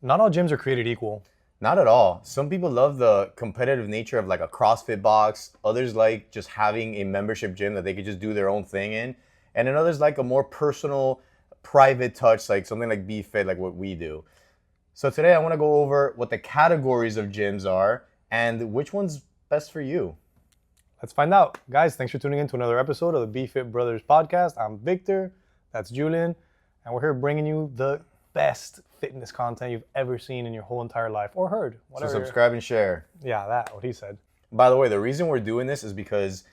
not all gyms are created equal. Not at all. Some people love the competitive nature of like a CrossFit box. Others like just having a membership gym that they could just do their own thing in. And then others like a more personal, private touch, like something like B-Fit, like what we do. So today I want to go over what the categories of gyms are and which one's best for you. Let's find out. Guys, thanks for tuning in to another episode of the B-Fit Brothers podcast. I'm Victor, that's Julian, and we're here bringing you the best fitness content you've ever seen in your whole entire life or heard. Whatever. So subscribe and share. Yeah, what he said. By the way, the reason we're doing this is because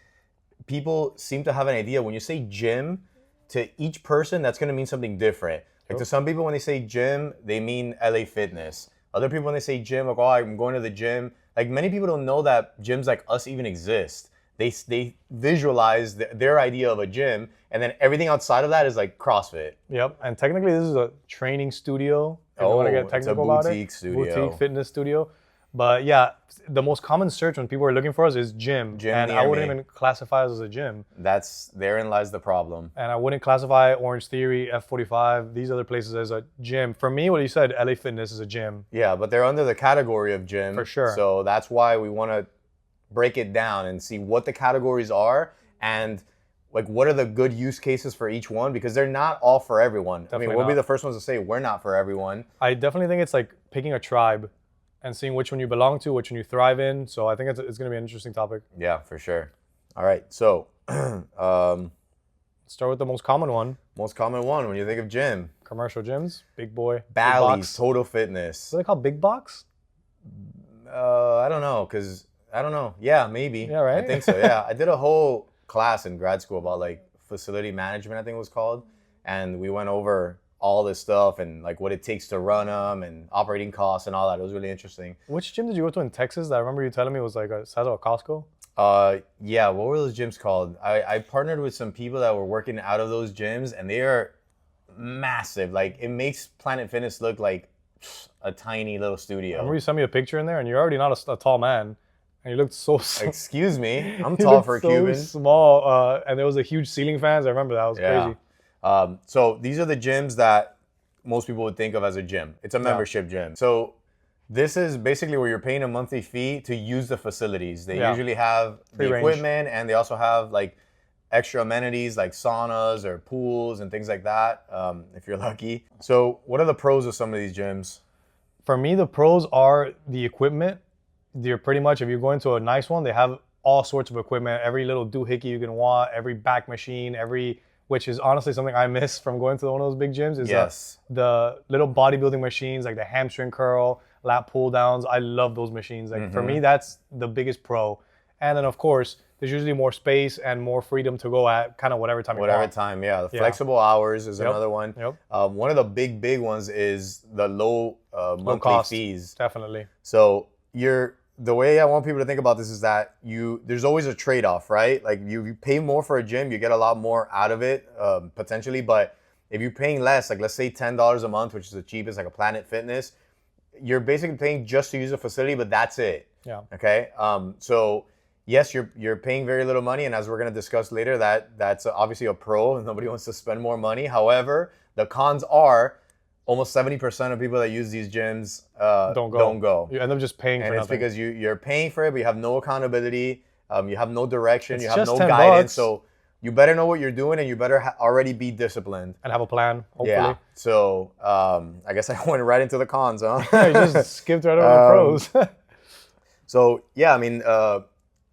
people seem to have an idea. When you say gym, to each person, that's going to mean something different. Like to some people, when they say gym, they mean L.A.Fitness. Other people, when they say gym, like, oh, I'm going to the gym. Like many people don't know that gyms like us even exist. They visualize their idea of a gym, and then everything outside of that is like CrossFit. Yep, and technically this is a training studio. If you want to get technical it's a boutique studio. Boutique fitness studio. But yeah, the most common search when people are looking for us is gym. And I wouldn't even classify us as a gym. Therein lies the problem. And I wouldn't classify Orange Theory, F45, these other places as a gym. For me, what you said, L.A.Fitness is a gym. Yeah, but they're under the category of gym. For sure. So that's why we want to break it down and see what the categories are and like what are the good use cases for each one, because they're not all for everyone. Definitely we'll be the first ones to say we're not for everyone. I definitely think it's like picking a tribe and seeing which one you belong to, which one you thrive in. So I think it's going to be an interesting topic. Yeah, for sure. All right, so start with the most common one. Most common one when you think of gym. Commercial gyms, big boy. Bally's, Total Fitness. What are they called, big box? I don't know, because I don't know. Yeah, maybe. Yeah, right? I think so, yeah. I did a whole class in grad school about like facility management, I think it was called. And we went over all this stuff and like what it takes to run them and operating costs and all that. It was really interesting. Which gym did you go to in Texas that I remember you telling me was like a size of a Costco? Yeah, what were those gyms called? I partnered with some people that were working out of those gyms, and they are massive. Like it makes Planet Fitness look like a tiny little studio. I remember you sent me a picture in there and you're already not a tall man. And you looked so small. Excuse me, I'm tall for a Cuban. Small, and there was a huge ceiling fans. I remember that. It was crazy. So these are the gyms that most people would think of as a gym. It's a membership gym. So this is basically where you're paying a monthly fee to use the facilities. They usually have the equipment, and they also have like extra amenities like saunas or pools and things like that, if you're lucky. So what are the pros of some of these gyms? For me, the pros are the equipment. You're pretty much, if you're going to a nice one, they have all sorts of equipment, every little doohickey you can want, every back machine, which is honestly something I miss from going to one of those big gyms, is the little bodybuilding machines, like the hamstring curl, lat pull downs. I love those machines. Like for me, that's the biggest pro. And then of course, there's usually more space and more freedom to go at kind of whatever time you want. Whatever time, yeah. The flexible hours is another one. Yep. One of the big ones is the low monthly fees. Definitely. So the way I want people to think about this is that there's always a trade-off, right? Like you pay more for a gym, you get a lot more out of it, potentially. But if you're paying less, like let's say $10 a month, which is the cheapest, like a Planet Fitness, you're basically paying just to use a facility, but that's it. Yeah. Okay. So yes, you're paying very little money, and as we're gonna discuss later, that's obviously a pro, and nobody wants to spend more money. However, the cons are almost 70% of people that use these gyms don't go. You end up just paying for nothing. And it's because you're paying for it, but you have no accountability, you have no direction, you have no $10. guidance. So you better know what you're doing, and you better already be disciplined. And have a plan, hopefully. Yeah. So I guess I went right into the cons, huh? You just skipped right over the pros. So yeah, I mean,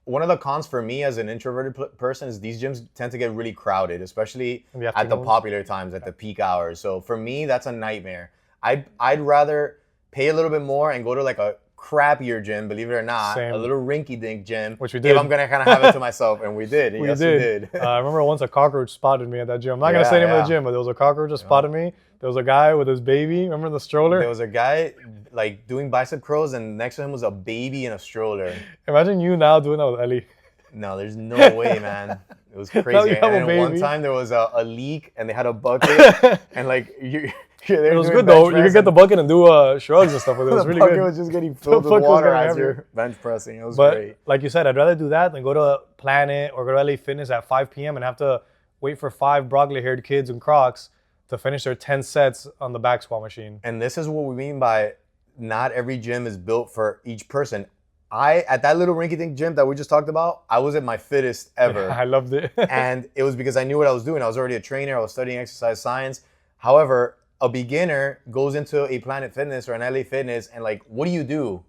one of the cons for me as an introverted person is these gyms tend to get really crowded, especially at the popular times, at the peak hours. So for me, that's a nightmare. I'd rather pay a little bit more and go to like a crappier gym, believe it or not, a little rinky-dink gym, which we did. If I'm gonna kind of have it to myself, and we did. We did. I remember once a cockroach spotted me at that gym. I'm not gonna say the name of the gym, but there was a cockroach that spotted me. There was a guy with his baby. Remember the stroller? There was a guy like doing bicep curls, and next to him was a baby in a stroller. Imagine you now doing that with Ellie. No, there's no way, man. It was crazy. And then one time there was a leak, and they had a bucket, and like it was good though. You could get the bucket and do shrugs and stuff with it. It was really good. The bucket was just getting filled with water as you're bench pressing. It was great. Like you said, I'd rather do that than go to Planet or go to L.A.Fitness at 5 p.m. and have to wait for 5 broccoli-haired kids in Crocs to finish their 10 sets on the back squat machine. And this is what we mean by not every gym is built for each person. At that little rinky-dink gym that we just talked about, I was at my fittest ever. I loved it. And it was because I knew what I was doing. I was already a trainer. I was studying exercise science. However, a beginner goes into a Planet Fitness or an L.A. Fitness, and like, what do?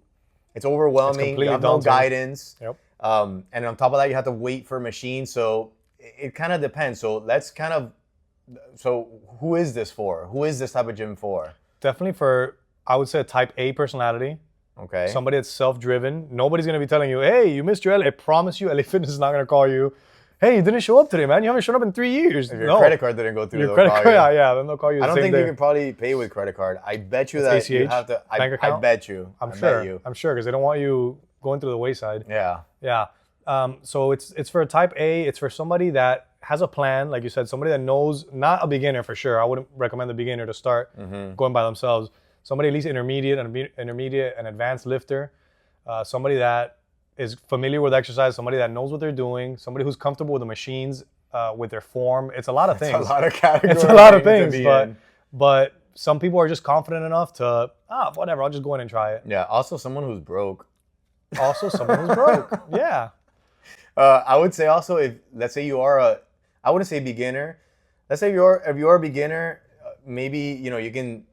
It's overwhelming. You have no guidance. Yep. And on top of that, you have to wait for machines. So it kind of depends. So who is this for? Who is this type of gym for? Definitely for, I would say, a type A personality. Okay. Somebody that's self-driven. Nobody's going to be telling you, hey, you missed your L.A. I promise you, L.A. Fitness is not going to call you, hey, you didn't show up today, man. You haven't shown up in 3 years. If your credit card didn't go through, your credit card, yeah, then they'll call you the I don't same think day. you can probably pay with credit card. I bet you that ACH, you have to. bank account? I bet you. I'm sure, because they don't want you going through the wayside. Yeah. Yeah. So it's for a type A. It's for somebody that has a plan, like you said, somebody that knows, not a beginner for sure. I wouldn't recommend the beginner to start going by themselves. Somebody at least intermediate and advanced lifter. Somebody that is familiar with exercise, somebody that knows what they're doing, somebody who's comfortable with the machines, with their form. It's a lot of things. It's a lot of categories. It's a lot of things, but some people are just confident enough to, whatever, I'll just go in and try it. Yeah. Also, someone who's broke. Also, someone who's broke. Yeah. I would say also, if let's say you are I wouldn't say beginner. Let's say if you're a beginner, maybe you can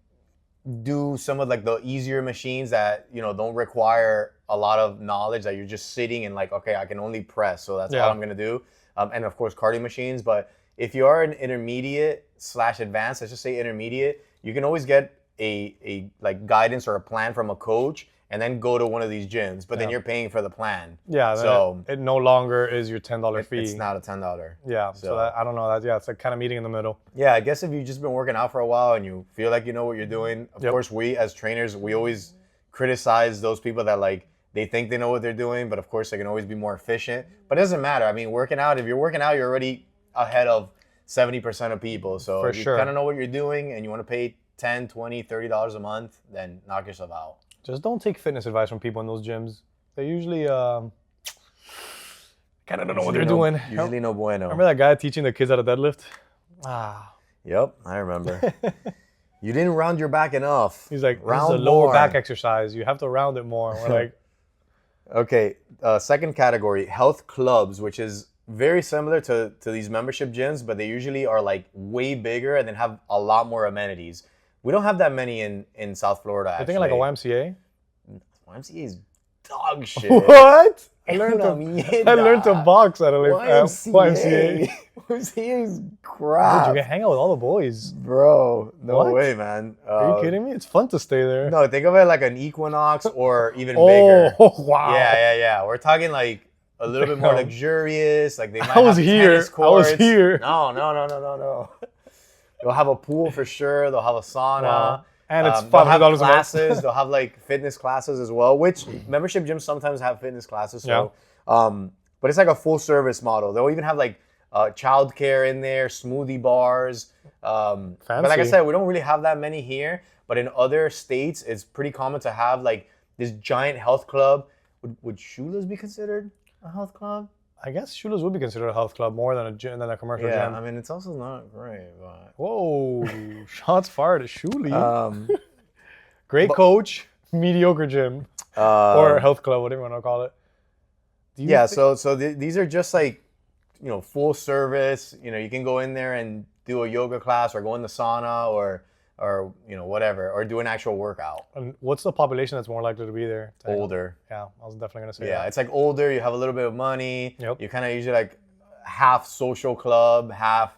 do some of like the easier machines that don't require a lot of knowledge, that you're just sitting and like, okay, I can only press, so that's all I'm gonna do. And of course cardio machines. But if you are an intermediate / advanced, let's just say intermediate, you can always get a like guidance or a plan from a coach, and then go to one of these gyms. But then you're paying for the plan. Yeah. So it no longer is your $10 fee. It's not a $10. Yeah. So I don't know. It's like kind of meeting in the middle. Yeah, I guess if you've just been working out for a while and you feel like you know what you're doing, of course, we as trainers, we always criticize those people that like, they think they know what they're doing, but of course they can always be more efficient. But it doesn't matter. I mean, if you're working out, you're already ahead of 70% of people. So if you kind of know what you're doing and you want to pay $10, $20, $30 a month, then knock yourself out. Just don't take fitness advice from people in those gyms. They usually kind of don't know what they're doing. Usually no bueno. Remember that guy teaching the kids how to deadlift? Yep, I remember. You didn't round your back enough. He's like, this is a lower back exercise. You have to round it more. We're like, okay, second category, health clubs, which is very similar to these membership gyms, but they usually are like way bigger and then have a lot more amenities. We don't have that many in South Florida, actually. You're thinking like a YMCA? YMCA is dog shit. What? I learned to box at a YMCA. YMCA is crap. Dude, you can hang out with all the boys. Bro, no way, man. Are you kidding me? It's fun to stay there. No, think of it like an Equinox or even bigger. Oh, wow. Yeah. We're talking like a little bit more luxurious. Like they might I was have here. tennis courts. I was here. No. They'll have a pool for sure. They'll have a sauna. Wow. And it's $500 a month. Classes. They'll have like fitness classes as well, which membership gyms sometimes have fitness classes. So, but it's like a full service model. They'll even have like childcare in there, smoothie bars. But like I said, we don't really have that many here. But in other states, it's pretty common to have like this giant health club. Would Shula's be considered a health club? I guess Shula's would be considered a health club more than a commercial gym. Yeah, I mean, it's also not great, but... Whoa, shots fired at Shula. Great coach, mediocre gym, or health club, whatever you want to call it. So these are just like, full service. You can go in there and do a yoga class or go in the sauna or whatever, or do an actual workout. And what's the population that's more likely to be there? Older. Yeah, I was definitely going to say that. Yeah, it's like older, you have a little bit of money. Yep. You kind of usually like half social club, half,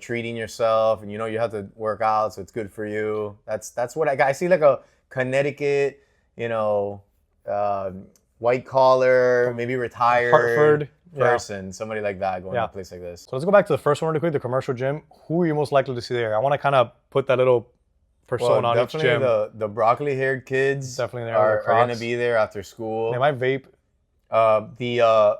treating yourself, and you have to work out, so it's good for you. That's what I see like a Connecticut, white collar, maybe retired Hartford person, somebody like that going to a place like this. So let's go back to the first one really quick, the commercial gym. Who are you most likely to see there? I want to kind of put that little persona on each gym. The broccoli-haired kids definitely are going to be there after school. They might vape. The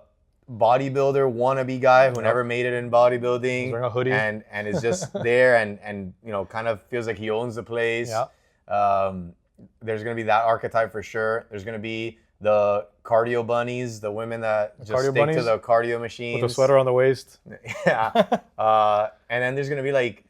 bodybuilder wannabe guy who never made it in bodybuilding. He's wearing a hoodie. And is just there and kind of feels like he owns the place. Yeah. There's going to be that archetype for sure. There's going to be the cardio bunnies, the women that just stick to the cardio machines. With a sweater on the waist. Yeah. And then there's going to be like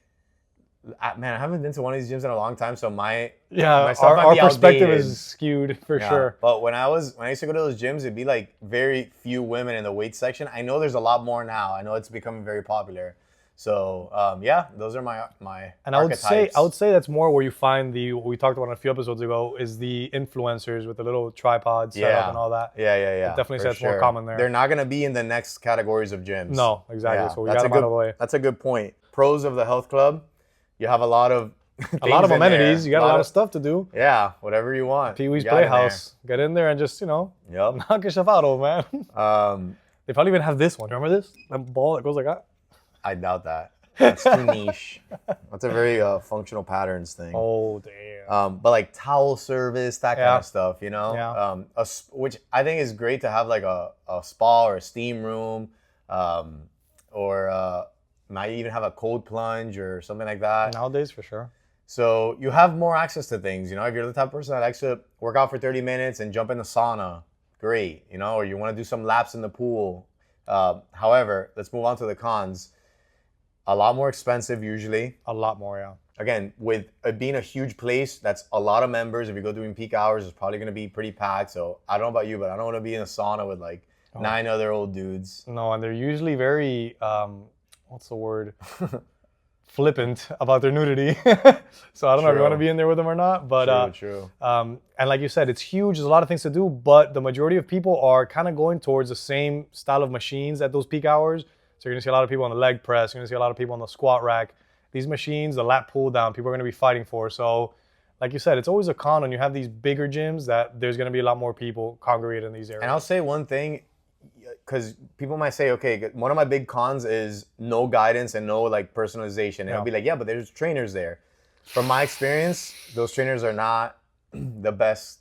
Man, I haven't been to one of these gyms in a long time, so my stuff might our be perspective outdated. is skewed for Yeah. sure. But when I used to go to those gyms, it'd be like very few women in the weight section. I know there's a lot more now. I know it's becoming very popular. So yeah, those are my And archetypes. I would say that's more where you find what we talked about a few episodes ago is the influencers with the little tripod setup and all that. Yeah. Definitely for say it's more common there. They're not gonna be in the next categories of gyms. No, exactly. Yeah, So we got them out of the way. That's a good point. Pros of the health club, you have a lot of amenities. You got a lot of stuff to do. Yeah, whatever you want. Pee-wee's Playhouse. Get in there and just, Yep. knock yourself out, old man. They probably even have this one. Remember this? That ball that goes like that? I doubt that. That's too niche. That's a very functional patterns thing. Oh, damn. But like towel service, that kind of stuff, Yeah. Which I think is great to have like a spa or a steam room, or might even have a cold plunge or something like that. Nowadays, for sure. So you have more access to things, if you're the type of person that likes to work out for 30 minutes and jump in the sauna, great, or you want to do some laps in the pool. However, let's move on to the cons. A lot more expensive usually. A lot more, yeah. Again, with it being a huge place, that's a lot of members. If you go during peak hours, it's probably going to be pretty packed. So I don't know about you, but I don't want to be in a sauna with like 9 other old dudes. No, and they're usually very, what's the word? Flippant about their nudity. So I don't know if you want to be in there with them or not. But True. And like you said, it's huge. There's a lot of things to do, but the majority of people are kind of going towards the same style of machines at those peak hours. So you're going to see a lot of people on the leg press. You're going to see a lot of people on the squat rack. These machines, the lat pull down, people are going to be fighting for. So like you said, it's always a con when you have these bigger gyms that there's going to be a lot more people congregate in these areas. And I'll say one thing, because people might say, okay, one of my big cons is no guidance and no like personalization. And I'll be like, yeah, but there's trainers there. From my experience, those trainers are not the best.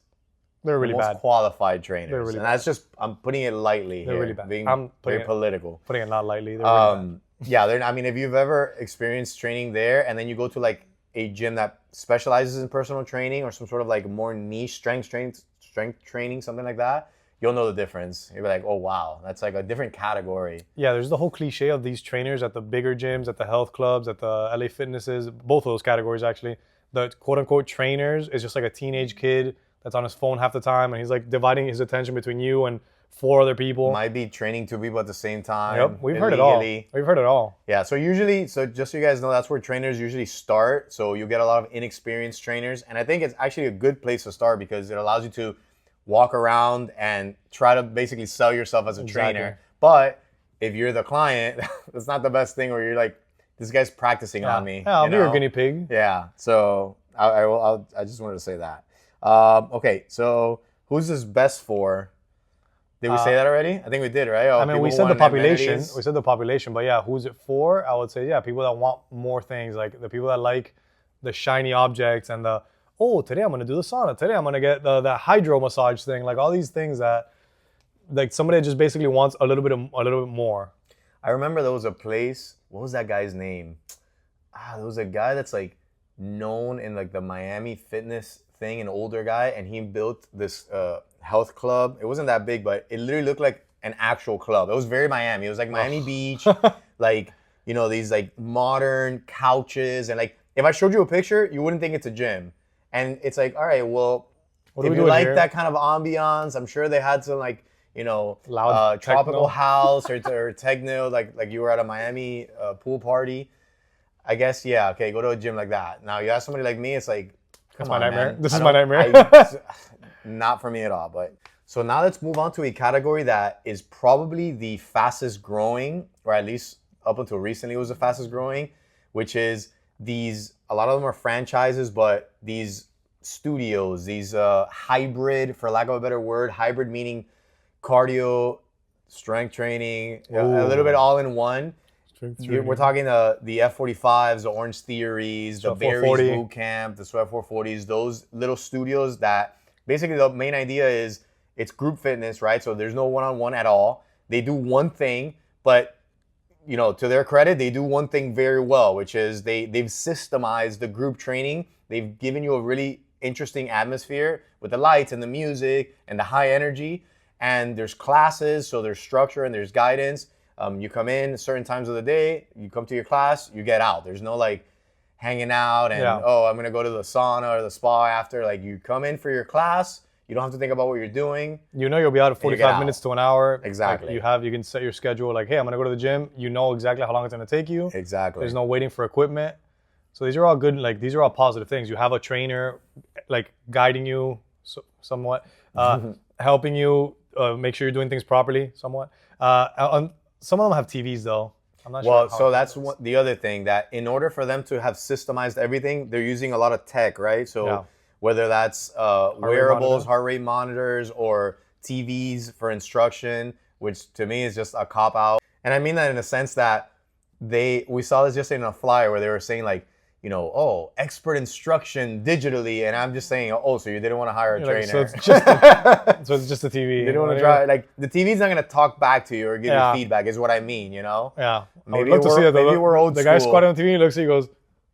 They're really most bad. Qualified trainers. They're really and bad. that's just, I'm putting it lightly They're here. really bad. Being very political. Putting it not lightly. They're really bad. Yeah, I mean, if you've ever experienced training there and then you go to like a gym that specializes in personal training or some sort of like more niche strength training, something like that, you'll know the difference. You'll be like, oh, wow, that's like a different category. Yeah, there's the whole cliche of these trainers at the bigger gyms, at the health clubs, at the L.A.Fitnesses, both of those categories actually. The quote-unquote trainers is just like a teenage kid that's on his phone half the time, and he's like dividing his attention between you and 4 other people. Might be training 2 people at the same time. Yep, we've heard it all. We've heard it all. Yeah, so just so you guys know, that's where trainers usually start. So you get a lot of inexperienced trainers. And I think it's actually a good place to start because it allows you to walk around and try to basically sell yourself as a trainer. But if you're the client, that's not the best thing where you're like, this guy's practicing on me. Yeah, I'll be your guinea pig. Yeah, so I just wanted to say that. Okay, so who's this best for? Did we say that already? I think we did, right? I mean, we said the population. Amenities. We said the population, but yeah, who's it for? I would say, yeah, people that want more things, like the people that like the shiny objects and today I'm going to do the sauna. Today I'm going to get the hydro massage thing. Like all these things that, like somebody that just basically wants a little bit more. I remember there was a place. What was that guy's name? There was a guy that's like known in like the Miami fitness thing, an older guy, and he built this health club. It wasn't that big, but it literally looked like an actual club. It was very Miami. It was like Miami Beach, like, these like modern couches. And like, if I showed you a picture, you wouldn't think it's a gym. And it's like, all right, well, if you like that kind of ambiance, I'm sure they had some like, loud tropical house or techno, like you were at a Miami pool party. I guess, yeah, okay, go to a gym like that. Now, you ask somebody like me, it's like, That's my nightmare. Man. This is my nightmare. Not for me at all. But so now let's move on to a category that is probably the fastest growing, or at least up until recently was the fastest growing, which is a lot of them are franchises, but these studios, these hybrid, for lack of a better word, hybrid meaning cardio, strength training, a little bit all in one. We're talking the F45s, the Orange Theories, the Barry's Boot Camp, the Sweat 440s, those little studios that basically the main idea is it's group fitness, right? So there's no one-on-one at all. They do one thing, but to their credit, they do one thing very well, which is they've systemized the group training. They've given you a really interesting atmosphere with the lights and the music and the high energy. And there's classes, so there's structure and there's guidance. You come in certain times of the day, you come to your class, you get out. There's no like, hanging out and Yeah. oh, I'm gonna go to the sauna or the spa after. Like you come in for your class, you don't have to think about what you're doing. You know you'll be out of And you get 45 minutes out. to an hour. Exactly. Like you can set your schedule like, hey, I'm gonna go to the gym. You know exactly how long it's gonna take you. Exactly. There's no waiting for equipment. So these are all good, like these are all positive things. You have a trainer like guiding you somewhat, helping you make sure you're doing things properly somewhat. Some of them have TVs though. I'm not sure. Well, so that's the other thing, that in order for them to have systemized everything, they're using a lot of tech, right? So Yeah. whether that's wearables, heart rate monitors, or TVs for instruction, which to me is just a cop out. And I mean that in a sense that we saw this just in a flyer where they were saying like, you know, oh, expert instruction digitally, and I'm just saying, oh, so you didn't want to hire a trainer. So it's just a TV. You didn't want to try, like the TV's not gonna talk back to you or give you feedback, is what I mean, you know? Yeah. Maybe I would love to see it. Maybe we're old the school. guy squatting on TV, he looks at you, he goes,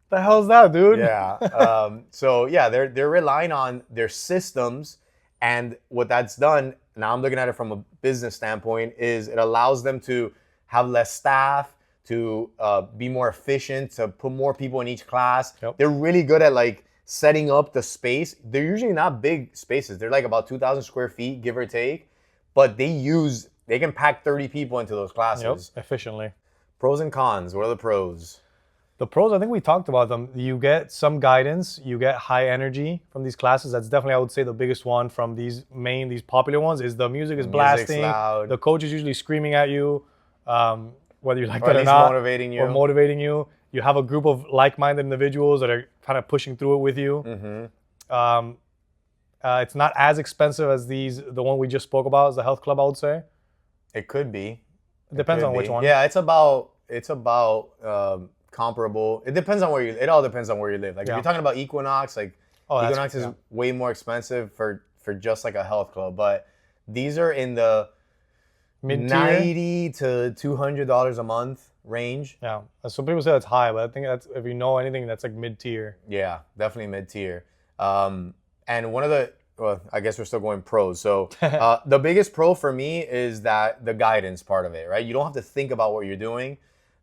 "The hell's that, dude?" Yeah. So yeah, they're relying on their systems, and what that's done. Now I'm looking at it from a business standpoint. Is it allows them to have less staff, to be more efficient, to put more people in each class. Yep. They're really good at like setting up the space. They're usually not big spaces. They're like about 2,000 square feet, give or take, but they can pack 30 people into those classes. Yep, efficiently. Pros and cons. What are the pros? The pros, I think we talked about them. You get some guidance, you get high energy from these classes. That's definitely, I would say, the biggest one from these popular ones is the music is blasting. Loud. The coach is usually screaming at you, whether you like or that at or least not. motivating you. You have a group of like-minded individuals that are kind of pushing through it with you. Mm-hmm. It's not as expensive as the one we just spoke about, as the health club, I would say. It could be. It depends on which one. Yeah, it's about comparable. It depends on where you. It all depends on where you live. Like if you're talking about Equinox, like Equinox is way more expensive for just like a health club, but these are in the $90 to $200 a month range. Yeah, some people say that's high, but I think that's, if you know anything, that's like mid-tier. Yeah, definitely mid-tier. And one of the, well, I guess we're still going pros. So the biggest pro for me is that the guidance part of it, right? You don't have to think about what you're doing.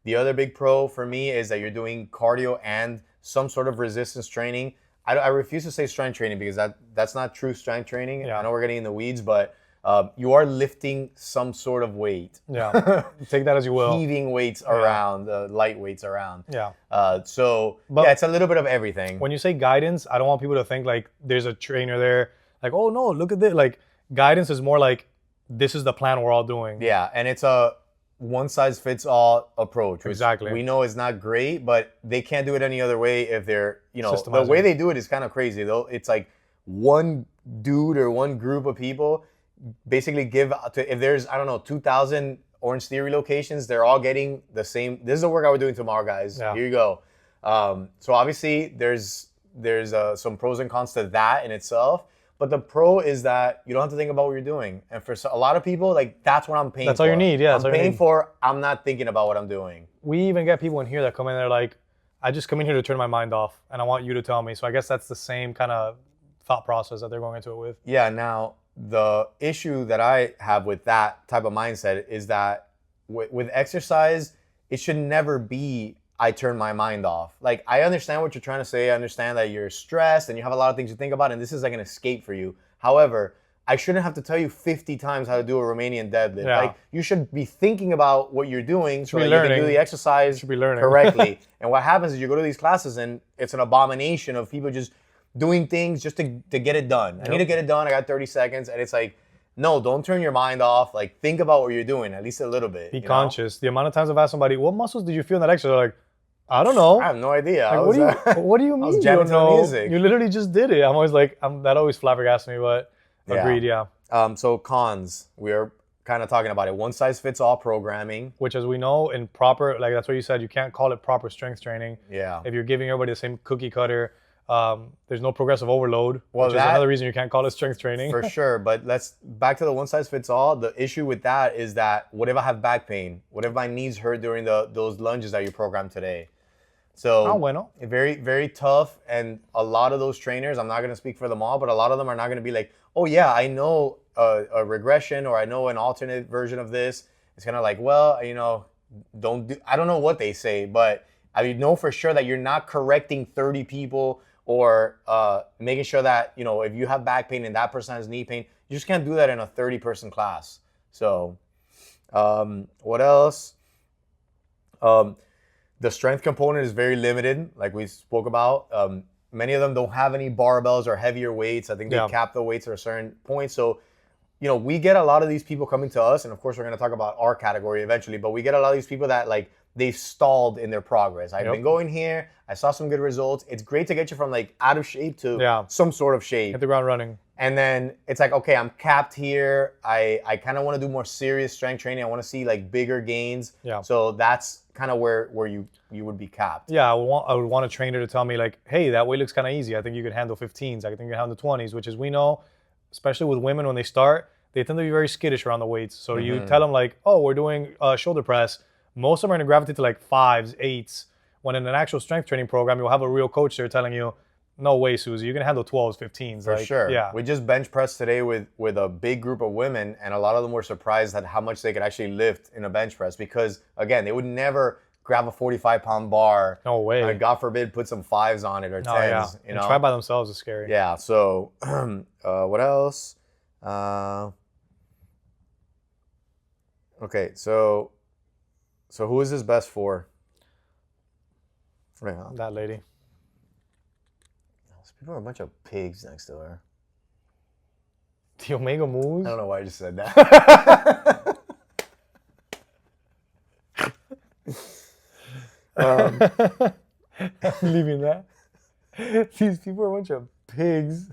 The other big pro for me is that you're doing cardio and some sort of resistance training. I refuse to say strength training because that's not true strength training. Yeah. I know we're getting in the weeds, but you are lifting some sort of weight. Yeah, take that as you will. Heaving weights around, light weights around. Yeah. But it's a little bit of everything. When you say guidance, I don't want people to think like there's a trainer there, like, oh no, look at this. Like guidance is more like, this is the plan we're all doing. Yeah, and it's a one-size-fits-all approach, which exactly. we know is not great, but they can't do it any other way if they're, the way they do it is kind of crazy, though. It's like one dude or one group of people basically give to, if there's, I don't know, 2,000 Orange Theory locations, they're all getting the same. This is the workout we're doing tomorrow, guys. Yeah. Here you go. So obviously there's some pros and cons to that in itself. But the pro is that you don't have to think about what you're doing. And for a lot of people, like that's what I'm paying for. That's all you need, yeah. I'm paying for, I'm not thinking about what I'm doing. We even get people in here that come in, they're like, I just come in here to turn my mind off and I want you to tell me. So I guess that's the same kind of thought process that they're going into it with. Yeah, now the issue that I have with that type of mindset is that with exercise, it should never be I turn my mind off. Like, I understand what you're trying to say. I understand that you're stressed and you have a lot of things to think about and this is like an escape for you. However, I shouldn't have to tell you 50 times how to do a Romanian deadlift. Yeah. Like, you should be thinking about what you're doing so that you can do the exercise correctly. And what happens is you go to these classes and it's an abomination of people just doing things just to get it done. Yep. I need to get it done. I got 30 seconds. And it's like, no, don't turn your mind off. Like, think about what you're doing, at least a little bit. Be conscious. The amount of times I've asked somebody, what muscles did you feel in that exercise? They're like, I don't know. I have no idea. Like, what do you mean you don't know? Music. You literally just did it. I'm always like, that always flabbergasts me, but agreed, yeah. So cons, we are kind of talking about it. One size fits all programming. Which, as we know, in proper, like that's what you said, you can't call it proper strength training. Yeah. If you're giving everybody the same cookie cutter, there's no progressive overload, which is another reason you can't call it strength training. For sure, but back to the one size fits all. The issue with that is that what if I have back pain? What if my knees hurt during those lunges that you programmed today? So very, very tough. And a lot of those trainers, I'm not going to speak for them all, but a lot of them are not going to be like, oh yeah, I know a regression or I know an alternate version of this. It's kind of like, well, I don't know what they say, but I know for sure that you're not correcting 30 people or making sure that, you know, if you have back pain and that person has knee pain, you just can't do that in a 30-person class. So what else? The strength component is very limited, like we spoke about. Many of them don't have any barbells or heavier weights. I think they cap the weights at a certain point. So, you know, we get a lot of these people coming to us, and of course we're going to talk about our category eventually, but we get a lot of these people that like they've stalled in their progress. I've been going here, I saw some good results. It's great to get you from like out of shape to some sort of shape. Hit the ground running. And then it's like, okay, I'm capped here. I kind of want to do more serious strength training. I want to see like bigger gains. Yeah. So that's kind of where you would be capped. Yeah, I would want a trainer to tell me like, hey, that weight looks kind of easy. I think you could handle 15s. I think you can handle 20s, which is, we know, especially with women when they start, they tend to be very skittish around the weights. So you tell them like, oh, we're doing shoulder press. Most of them are going to gravitate to like 5s, 8s. When in an actual strength training program, you'll have a real coach there telling you, no way, Susie, you can handle 12s, 15s. For sure. Yeah. We just bench pressed today with a big group of women, and a lot of them were surprised at how much they could actually lift in a bench press because, again, they would never grab a 45-pound bar. No way. God forbid, put some 5s on it or 10s. Yeah. You know? Try by themselves is scary. Yeah. So, what else? Okay. So who is this best for? Right, huh? That lady. People are a bunch of pigs next to her. The Omega moves? I don't know why I just said that. I'm leaving that. These people are a bunch of pigs.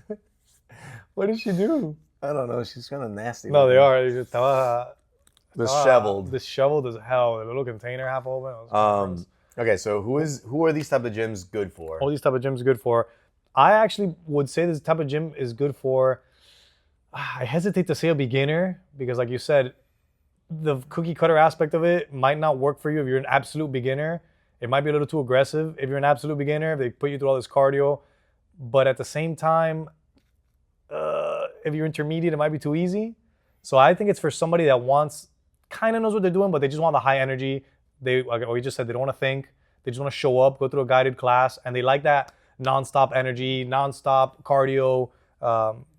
What did she do? I don't know. She's kind of nasty. No, they are. Disheveled. Disheveled as hell. The little container half open. Okay, so who are these type of gyms good for? All these type of gyms are good for. I actually would say this type of gym is good for, I hesitate to say a beginner because like you said, the cookie cutter aspect of it might not work for you if you're an absolute beginner. It might be a little too aggressive if you're an absolute beginner, if they put you through all this cardio. But at the same time, if you're intermediate, it might be too easy. So I think it's for somebody that kind of knows what they're doing, but they just want the high energy. Like we just said, they don't want to think. They just want to show up, go through a guided class, and they like that non-stop energy, non-stop cardio,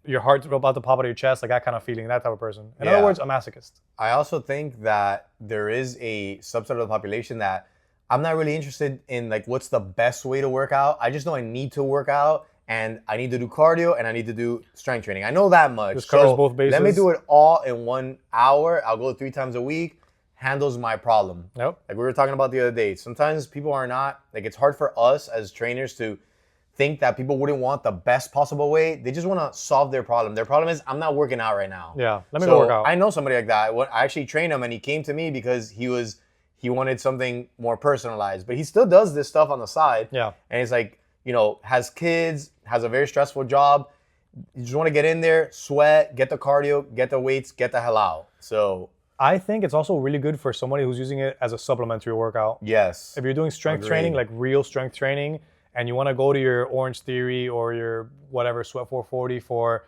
your heart's about to pop out of your chest, like that kind of feeling, that type of person. In other words, a masochist. I also think that there is a subset of the population that I'm not really interested in, like, what's the best way to work out. I just know I need to work out, and I need to do cardio, and I need to do strength training. I know that much. Just covers both bases. Let me do it all in 1 hour. I'll go 3 times a week. Handles my problem. Yep. Like we were talking about the other day. Sometimes people are not, like, it's hard for us as trainers to think that people wouldn't want the best possible way. They just want to solve their problem. Their problem is, I'm not working out right now. Yeah, let me go work out. I know somebody like that. I actually trained him, and he came to me because he wanted something more personalized. But he still does this stuff on the side. Yeah. And he's like, you know, has kids, has a very stressful job. You just want to get in there, sweat, get the cardio, get the weights, get the hell out. So I think it's also really good for somebody who's using it as a supplementary workout. yes. If you're doing strength training, like real strength training, and you want to go to your Orange Theory or your whatever Sweat 440 for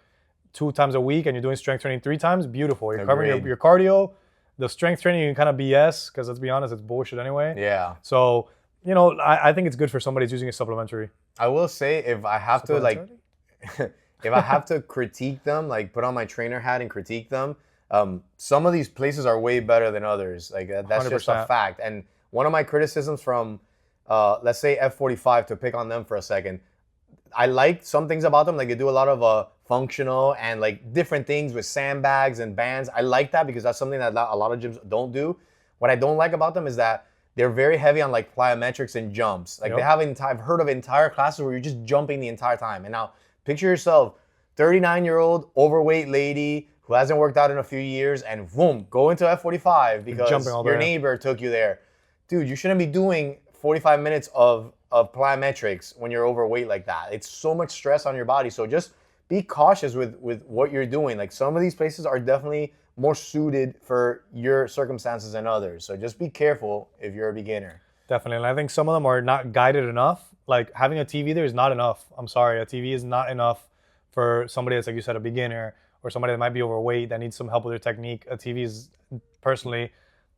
2 times a week, and you're doing strength training 3 times, beautiful. You're covering your cardio. The strength training, you can kind of BS, because let's be honest, it's bullshit anyway. Yeah. So, you know, I think it's good for somebody who's using it supplementary. I will say, if I have to, like, if I have to critique them, like put on my trainer hat and critique them, some of these places are way better than others. Like that's 100%. Just a fact. And one of my criticisms from, let's say F45, to pick on them for a second, I like some things about them. Like they do a lot of functional and like different things with sandbags and bands. I like that because that's something that a lot of gyms don't do. What I don't like about them is that they're very heavy on like plyometrics and jumps. Like they have I've heard of entire classes where you're just jumping the entire time. And now picture yourself, 39-year-old overweight lady who hasn't worked out in a few years, and boom, go into F45 because your neighbor took you there. Dude, you shouldn't be doing 45 minutes of plyometrics when you're overweight like that. It's so much stress on your body. So just be cautious with what you're doing. Like some of these places are definitely more suited for your circumstances than others. So just be careful if you're a beginner. Definitely. And I think some of them are not guided enough. Like having a TV there is not enough. I'm sorry. A TV is not enough for somebody that's, like you said, a beginner, or somebody that might be overweight that needs some help with their technique. A TV is, personally,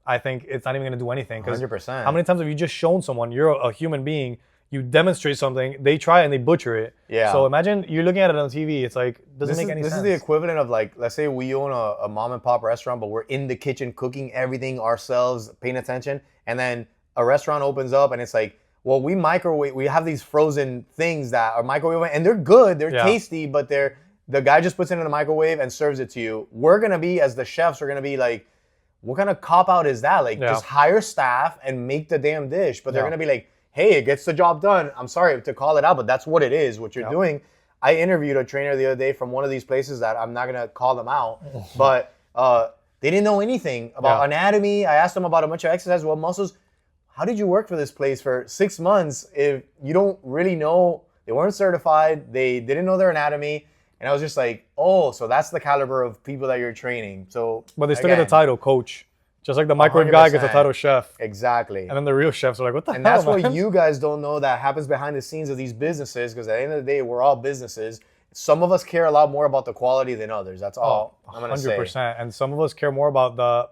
I think it's not even going to do anything. 100%. How many times have you just shown someone you're a human being, you demonstrate something, they try and they butcher it. Yeah. So imagine you're looking at it on TV. It's like, doesn't make any sense. This is the equivalent of like, let's say we own a mom and pop restaurant, but we're in the kitchen cooking everything ourselves, paying attention. And then a restaurant opens up and it's like, well, we have these frozen things that are microwave and they're good, they're tasty, but the guy just puts it in the microwave and serves it to you. We're going to be, as the chefs, we're going to be like, what kind of cop out is that? Like, just hire staff and make the damn dish. But they're going to be like, hey, it gets the job done. I'm sorry to call it out, but that's what it is, what you're doing. I interviewed a trainer the other day from one of these places that I'm not going to call them out, but they didn't know anything about anatomy. I asked them about a bunch of exercises, what muscles. How did you work for this place for 6 months if you don't really know? They weren't certified. They didn't know their anatomy. And I was just like, oh, so that's the caliber of people that you're training. So, but they still get the title coach. Just like the microwave guy gets the title chef. Exactly. And then the real chefs are like, what the hell, And that's man? what you guys don't know that happens behind the scenes of these businesses, because at the end of the day, we're all businesses. Some of us care a lot more about the quality than others. That's all I'm going to say. 100%. And some of us care more about the,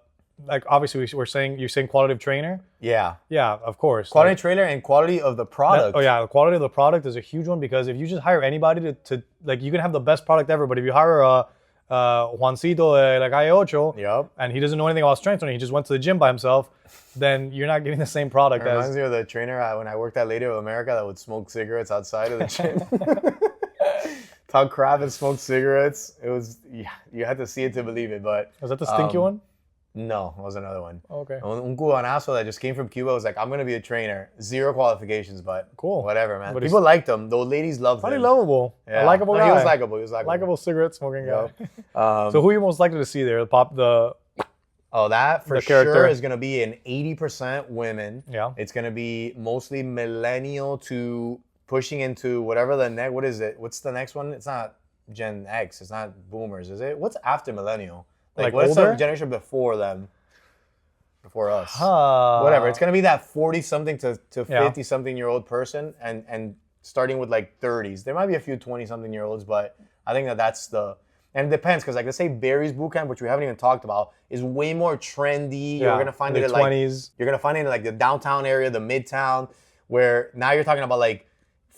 like, obviously you're saying quality of trainer. Yeah. Yeah, of course. Quality trainer and quality of the product. The quality of the product is a huge one, because if you just hire anybody to like, you can have the best product ever, but if you hire a Juancito de la Calle Ocho, and he doesn't know anything about strength training, he just went to the gym by himself, then you're not getting the same product. It reminds me of the trainer when I worked at Lady of America that would smoke cigarettes outside of the gym. Talk crap and smoke cigarettes. It was, you had to see it to believe it. But was that the stinky one? No, it was another one. Oh, okay. Un cubanazo that just came from Cuba was like, I'm going to be a trainer. 0 qualifications, but cool. Whatever, man. But people liked him. The ladies loved him. Funny, lovable. Yeah. A likable guy. He was likable. He was likable. Likable cigarette smoking guy. So who are you most likely to see there? That for sure is going to be an 80% women. Yeah. It's going to be mostly millennial to pushing into whatever the next, what is it? What's the next one? It's not Gen X. It's not boomers, is it? What's after millennial? Like what's older? the generation before them? Before us? Whatever. It's going to be that 40-something to 50-something-year-old person and starting with like 30s. There might be a few 20-something-year-olds, but I think that's the... And it depends, because like let's say Barry's Bootcamp, which we haven't even talked about, is way more trendy. You're going to find it in 20s. You're going to find it in like the downtown area, the midtown, where now you're talking about like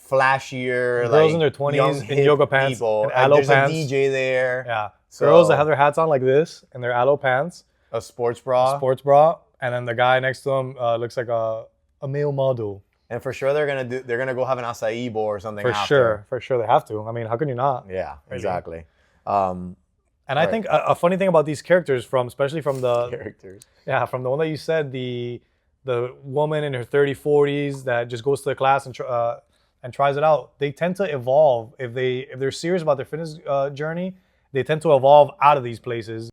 flashier, girls in their 20s in yoga pants and aloe there's pants. There's a DJ there. Yeah. So, girls that have their hats on like this and their aloe pants. A sports bra. And then the guy next to him looks like a male model. And for sure they're gonna go have an acai bowl or something. For sure they have to. I mean, how can you not? Yeah, really? Exactly. And I think a funny thing about these characters, especially from the characters. Yeah, from the one that you said, the woman in her 30s, 40s that just goes to the class and tries it out. They tend to evolve if they're serious about their fitness journey. They tend to evolve out of these places.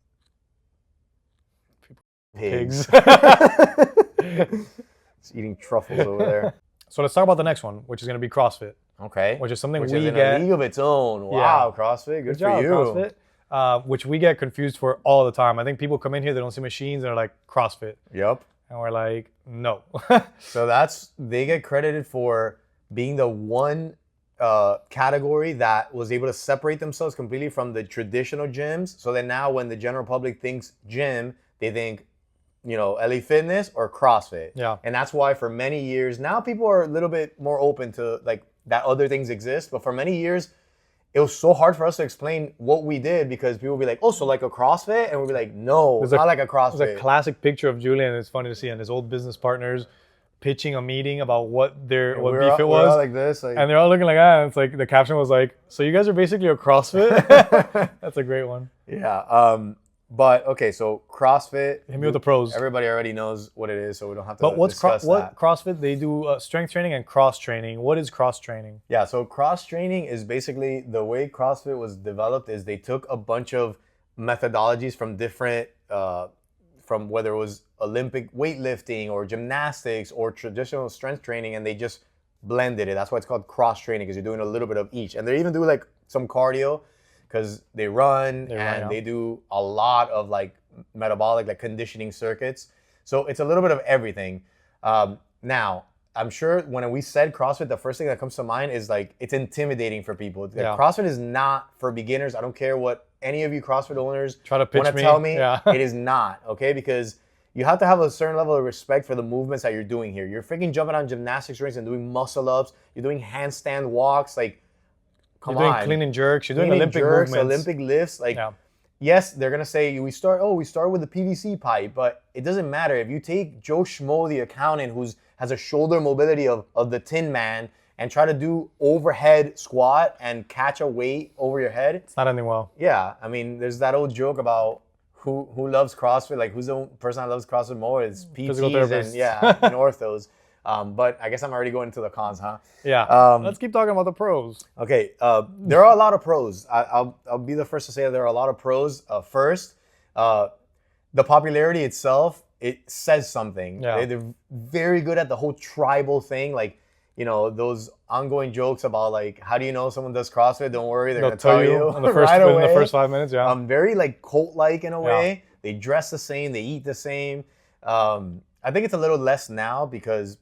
Pigs. It's eating truffles over there. So let's talk about the next one, which is going to be CrossFit. Okay. Which is something which we is in get. a league of its own. Wow, yeah. CrossFit. Good for you. CrossFit, which we get confused for all the time. I think people come in here, they don't see machines, and they're like, CrossFit. Yep. And we're like, no. So they get credited for being the one category that was able to separate themselves completely from the traditional gyms. So that now when the general public thinks gym, they think, L.A.Fitness or CrossFit. Yeah. And that's why for many years, now people are a little bit more open to like that other things exist. But for many years, it was so hard for us to explain what we did because people would be like, oh, so like a CrossFit? And we'd be like, no, it's not like a CrossFit. There's a classic picture of Julian. It's funny to see, and his old business partners pitching a meeting about what beef it was. We're all like this. And they're all looking like that. And it's like the caption was like, so you guys are basically a CrossFit? That's a great one. Yeah. But okay, so CrossFit. Hit me with the pros. Everybody already knows what it is, so we don't have to discuss that. What CrossFit? They do strength training and cross training. What is cross training? Yeah, so cross training is basically the way CrossFit was developed. Is they took a bunch of methodologies from different, from whether it was Olympic weightlifting or gymnastics or traditional strength training, and they just blended it. That's why it's called cross training, because you're doing a little bit of each, and they even do like some cardio. Because they run they do a lot of like metabolic, like conditioning circuits. So it's a little bit of everything. Now, I'm sure when we said CrossFit, the first thing that comes to mind is like, it's intimidating for people. Yeah. CrossFit is not for beginners. I don't care what any of you CrossFit owners try to pitch want to tell me. Yeah. It is not, okay? Because you have to have a certain level of respect for the movements that you're doing here. You're freaking jumping on gymnastics rings and doing muscle ups. You're doing handstand walks. Like, come You're doing on. clean and jerks. You're doing Clean and Olympic jerks, movements. Olympic lifts. Like, Yeah. yes, they're gonna say we start with the PVC pipe, but it doesn't matter. If you take Joe Schmo, the accountant, who's has a shoulder mobility of the Tin Man, and try to do overhead squat and catch a weight over your head, It's not ending well. yeah. I mean, there's that old joke about who loves CrossFit. Like, who's the person that loves CrossFit more? It's Physical PTs therapists. and yeah, and orthos. But I guess I'm already going into the cons, huh? Yeah. Let's keep talking about the pros. Okay, there are a lot of pros. I'll be the first to say that there are a lot of pros. First, the popularity itself, it says something. Yeah. They're very good at the whole tribal thing. Like, you know, those ongoing jokes about like, how do you know someone does CrossFit? Don't worry, they're They'll gonna tell you in the first right within away. the first 5 minutes. Yeah. Very like cult-like in a way. They dress the same, they eat the same. I think it's a little less now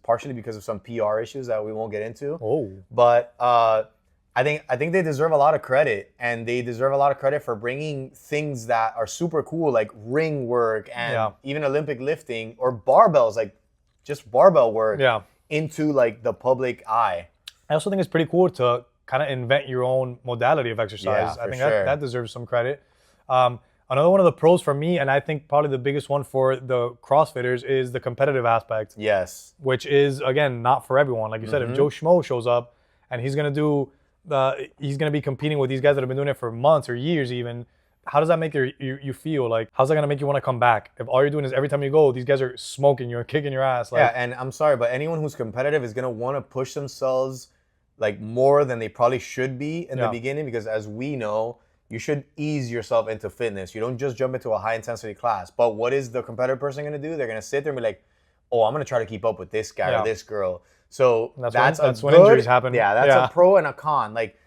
partially because of some PR issues that we won't get into. Oh. But I think they deserve a lot of credit, and they deserve a lot of credit for bringing things that are super cool, like ring work and even Olympic lifting or barbells, like just barbell work, into like the public eye. I also think it's pretty cool to kind of invent your own modality of exercise. Yeah, I think for sure. that deserves some credit. Another one of the pros for me, and I think probably the biggest one for the CrossFitters, is the competitive aspect. Yes. Which is, again, not for everyone. Like you said, if Joe Schmo shows up and he's gonna be competing with these guys that have been doing it for months or years even, how does that make you feel? Like, how's that gonna make you want to come back? If all you're doing is every time you go, these guys are smoking you and kicking your ass. Like, yeah, and I'm sorry, but anyone who's competitive is gonna want to push themselves like more than they probably should be in the beginning, because as we know, you should ease yourself into fitness. You don't just jump into a high intensity class. But what is the competitive person gonna do? They're gonna sit there and be like, oh, I'm gonna try to keep up with this guy or this girl. So that's when injuries happen. Yeah, that's a pro and a con. Like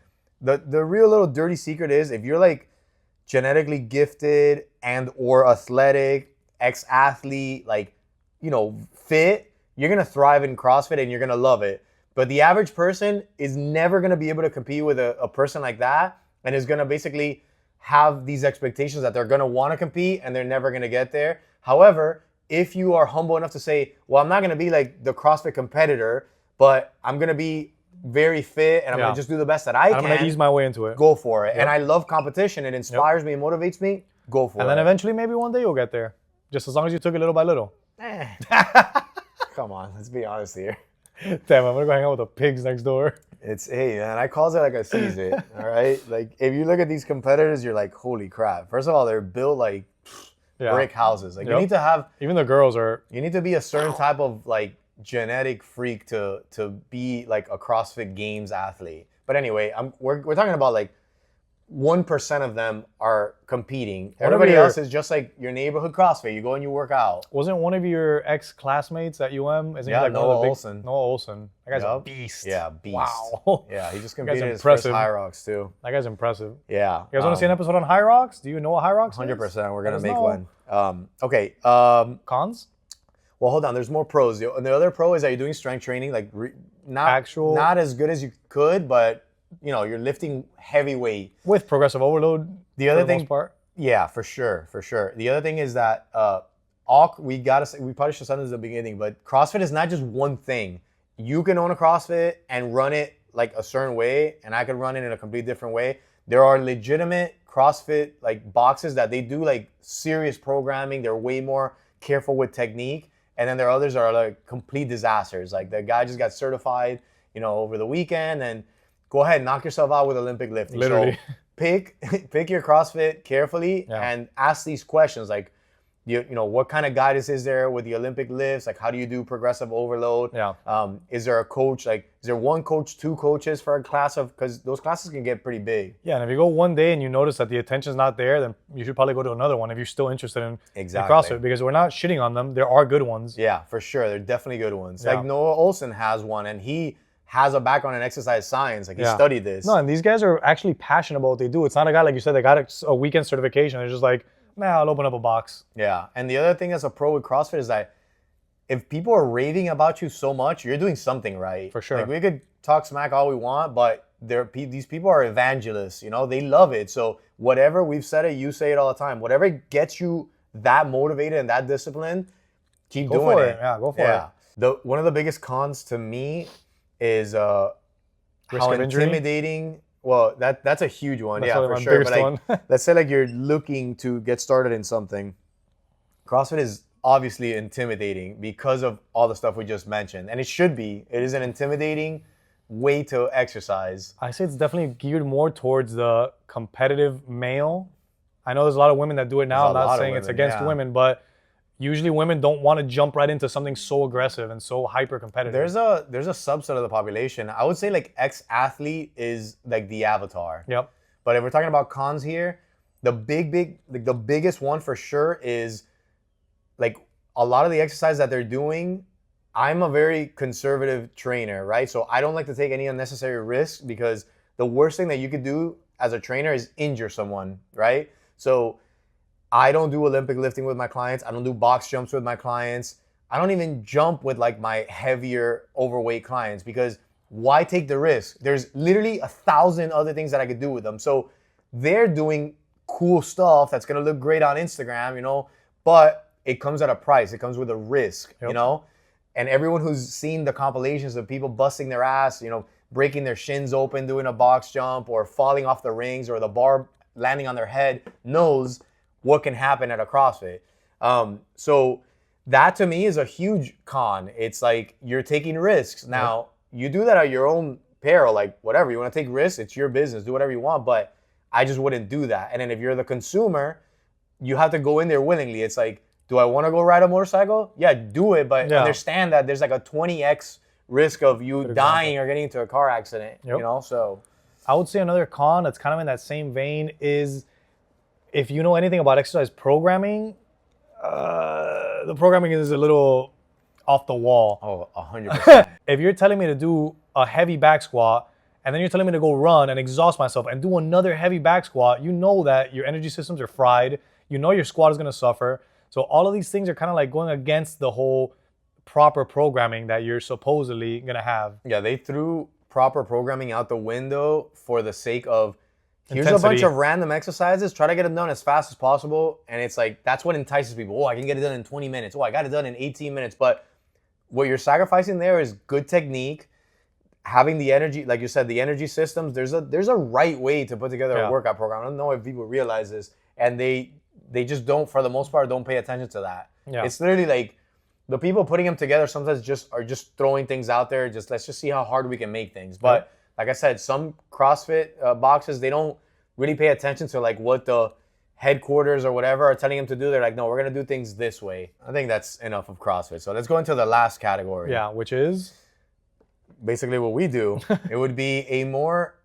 the real little dirty secret is, if you're like genetically gifted and or athletic, ex-athlete, like, you know, fit, you're gonna thrive in CrossFit and you're gonna love it. But the average person is never gonna be able to compete with a person like that, and is gonna basically have these expectations that they're gonna wanna compete and they're never gonna get there. However, if you are humble enough to say, well, I'm not gonna be like the CrossFit competitor, but I'm gonna be very fit and I'm gonna just do the best that I can. I'm gonna ease my way into it. Go for it. And I love competition. It inspires me, it motivates me. Go for it. And then eventually, maybe one day you'll get there. Just as long as you took it little by little. Come on, let's be honest here. Damn, I'm gonna go hang out with the pigs next door. Hey man, I calls it like I sees it. All right, like if you look at these competitors, you're like, holy crap. First of all, they're built like brick houses. Like you need to have, even the girls are. You need to be a certain type of like genetic freak to be like a CrossFit Games athlete. But anyway, we're talking about like 1% of them are competing. Everybody else is just like your neighborhood CrossFit. You go and you work out. Wasn't one of your ex-classmates at UM? Isn't he like Noah Olson. Noah Olson. That guy's a beast. Yeah, beast. Wow. Yeah, he just competed his impressive. first High Rocks too. That guy's impressive. Yeah. You guys want to see an episode on High Rocks? Do you know what High Rocks is? 100%. We're going to make one. Okay. Cons? Well, hold on. There's more pros. And the other pro is that you're doing strength training, like not as good as you could, but you know, you're lifting heavy weight with progressive overload. The other thing, most part. Yeah, for sure. The other thing is that we probably should have said this at the beginning, but CrossFit is not just one thing. You can own a CrossFit and run it like a certain way, and I could run it in a completely different way. There are legitimate CrossFit like boxes that they do like serious programming. They're way more careful with technique. And then there are others that are like complete disasters. Like the guy just got certified, you know, over the weekend, and go ahead, knock yourself out with Olympic lifting. Literally. So pick your CrossFit carefully and ask these questions like, you know, what kind of guidance is there with the Olympic lifts? Like, how do you do progressive overload? Yeah. Is there a coach? Like, is there one coach, two coaches for a class of? Because those classes can get pretty big. Yeah, and if you go one day and you notice that the attention's not there, then you should probably go to another one if you're still interested in CrossFit, because we're not shitting on them. There are good ones. Yeah, for sure. They're definitely good ones. Yeah. Like Noah Olson has one, and he has a background in exercise science. Like he studied this. No, and these guys are actually passionate about what they do. It's not a guy, like you said, that got a weekend certification. They're just like, nah, I'll open up a box. Yeah, and the other thing as a pro with CrossFit is that if people are raving about you so much, you're doing something right. For sure. Like we could talk smack all we want, but these people are evangelists. You know, they love it. So whatever, we've said it, you say it all the time. Whatever gets you that motivated and that disciplined, keep Go doing for it. it. Yeah, go for Yeah. it. One of the biggest cons to me is Risk how of injury. intimidating. Well, that's a huge one. That's Yeah, probably for my sure. But biggest like, one. let's say like you're looking to get started in something. CrossFit is obviously intimidating because of all the stuff we just mentioned, and it should be. It is an intimidating way to exercise. I say it's definitely geared more towards the competitive male. I know there's a lot of women that do it now. There's I'm a not lot of saying it's women, against yeah. women, but usually women don't want to jump right into something so aggressive and so hyper competitive. There's a subset of the population. I would say like ex-athlete is like the avatar. Yep. But if we're talking about cons here, the biggest one for sure is like a lot of the exercise that they're doing. I'm a very conservative trainer, right? So I don't like to take any unnecessary risks because the worst thing that you could do as a trainer is injure someone, right? So I don't do Olympic lifting with my clients. I don't do box jumps with my clients. I don't even jump with like my heavier, overweight clients because why take the risk? There's literally 1,000 other things that I could do with them. So they're doing cool stuff that's gonna look great on Instagram, you know, but it comes at a price. It comes with a risk, you know? And everyone who's seen the compilations of people busting their ass, you know, breaking their shins open, doing a box jump or falling off the rings or the bar landing on their head knows what can happen at a CrossFit. So that to me is a huge con. It's like you're taking risks. Now, you do that at your own peril, like whatever. You want to take risks, it's your business. Do whatever you want, but I just wouldn't do that. And then if you're the consumer, you have to go in there willingly. It's like, do I want to go ride a motorcycle? Yeah, do it, but understand that there's like a 20x risk of you dying or getting into a car accident, you know? So I would say another con that's kind of in that same vein is if you know anything about exercise programming, the programming is a little off the wall. Oh, 100%. If you're telling me to do a heavy back squat and then you're telling me to go run and exhaust myself and do another heavy back squat, you know that your energy systems are fried. You know your squat is going to suffer. So all of these things are kind of like going against the whole proper programming that you're supposedly going to have. Yeah, they threw proper programming out the window for the sake of here's intensity. A bunch of random exercises, try to get them done as fast as possible. And it's like, that's what entices people. Oh, I can get it done in 20 minutes. Oh, I got it done in 18 minutes. But what you're sacrificing there is good technique, having the energy, like you said, the energy systems. There's a right way to put together a workout program. I don't know if people realize this. And they just don't, for the most part, don't pay attention to that. Yeah. It's literally like the people putting them together sometimes are just throwing things out there. Just let's just see how hard we can make things. But like I said, some CrossFit boxes, they don't really pay attention to like what the headquarters or whatever are telling them to do. They're like, no, we're going to do things this way. I think that's enough of CrossFit. So let's go into the last category. Yeah, which is? Basically what we do. It would be a more...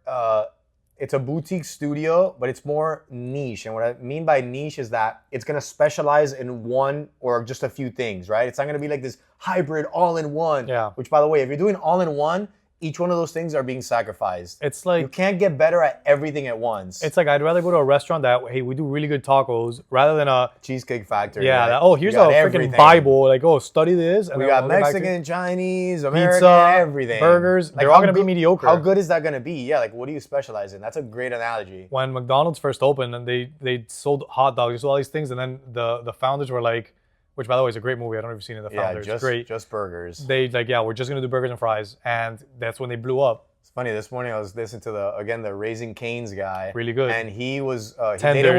it's a boutique studio, but it's more niche. And what I mean by niche is that it's going to specialize in one or just a few things, right? It's not going to be like this hybrid all-in-one. Yeah. Which, by the way, if you're doing all-in-one, each one of those things are being sacrificed. It's like... You can't get better at everything at once. It's like I'd rather go to a restaurant that, hey, we do really good tacos rather than a... Cheesecake Factory. Yeah. That, oh, here's a freaking Bible. Like, oh, study this. And we got Mexican, Chinese, American, pizza, everything. Burgers. Like, they're all going to be mediocre. How good is that going to be? Yeah, like, what do you specialize in? That's a great analogy. When McDonald's first opened and they sold hot dogs, they sold all these things, and then the founders were like, which, by the way, is a great movie. I don't know if you've seen it, The Founders. It's great. Just burgers. They like, yeah, we're just going to do burgers and fries. And that's when they blew up. It's funny, this morning I was listening to the Raising Cane's guy. Really good. And he was, they didn't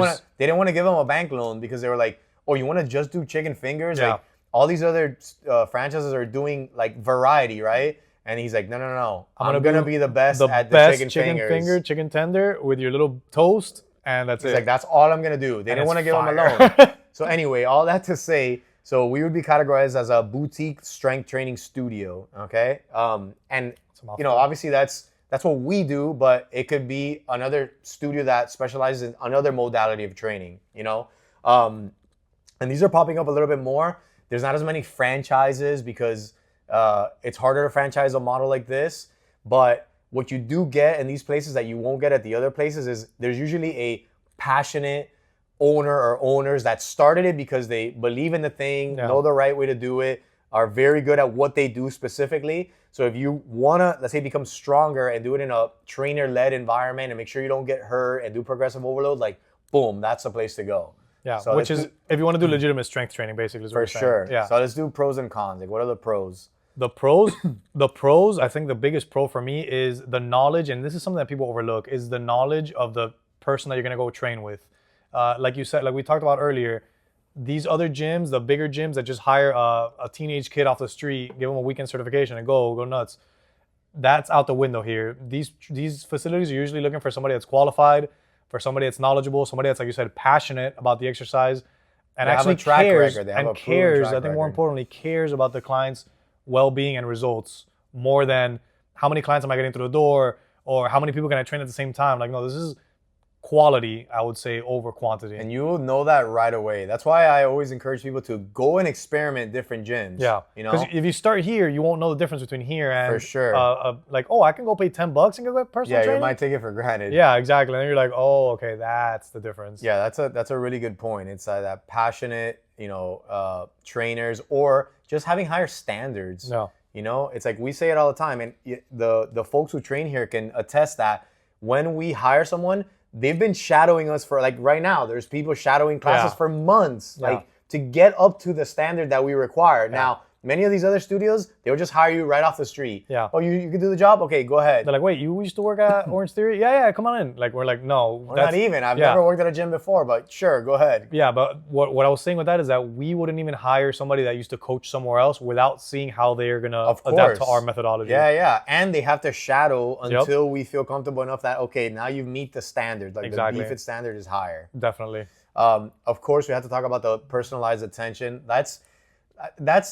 want to give him a bank loan because they were like, oh, you want to just do chicken fingers? Yeah. Like, all these other franchises are doing like variety, right? And he's like, no. I'm going to be the best at the chicken fingers. Chicken tender with your little toast. And that's it. He's like, that's all I'm going to do. They didn't want to give him a loan. So anyway, all that to say, so we would be categorized as a boutique strength training studio, okay? And you know, obviously that's what we do, but it could be another studio that specializes in another modality of training, you know? And these are popping up a little bit more. There's not as many franchises because it's harder to franchise a model like this. But what you do get in these places that you won't get at the other places is there's usually a passionate owner or owners that started it because they believe in the thing, know the right way to do it, are very good at what they do specifically. So if you want to, let's say, become stronger and do it in a trainer-led environment and make sure you don't get hurt and do progressive overload, like, boom, that's the place to go. Yeah, So which is if you want to do legitimate strength training, basically. Is what for you're saying. sure. Yeah. So let's do pros and cons. Like, what are the pros? The pros, I think the biggest pro for me is the knowledge, and this is something that people overlook, is the knowledge of the person that you're gonna go train with. Like you said, like we talked about earlier, these other gyms, the bigger gyms that just hire a teenage kid off the street, give them a weekend certification and go nuts. That's out the window here. These facilities are usually looking for somebody that's qualified, for somebody that's knowledgeable, somebody that's, like you said, passionate about the exercise, and They have actually a track cares record. They have and a proven cares. track I think more record. importantly, cares about the client's well-being and results more than how many clients am I getting through the door or how many people can I train at the same time. Like, no, this is quality, I would say, over quantity. And you will know that right away. That's why I always encourage people to go and experiment different gyms. Yeah, you know, because if you start here, you won't know the difference between here and For sure. like, oh, I can go pay $10 and get personal training. you might take it for granted. Yeah, exactly. And then you're like, oh, okay, that's the difference. Yeah, that's a really good point. It's that passionate, trainers, or just having higher standards. Yeah. You know, it's like we say it all the time, and the folks who train here can attest that when we hire someone, they've been shadowing us for, like, right now, there's people shadowing classes for months, like, to get up to the standard that we require. Now, many of these other studios, they'll just hire you right off the street. Yeah. Oh, you can do the job? Okay, go ahead. They're like, wait, you used to work at Orange Theory? Yeah, come on in. Like, we're like, no. Or not even. I've never worked at a gym before, but sure, go ahead. Yeah, but what I was saying with that is that we wouldn't even hire somebody that used to coach somewhere else without seeing how they're going to adapt to our methodology. Yeah. And they have to shadow until we feel comfortable enough that, okay, now you meet the standard. Like, the BFit standard is higher. Definitely. Of course, we have to talk about the personalized attention. That's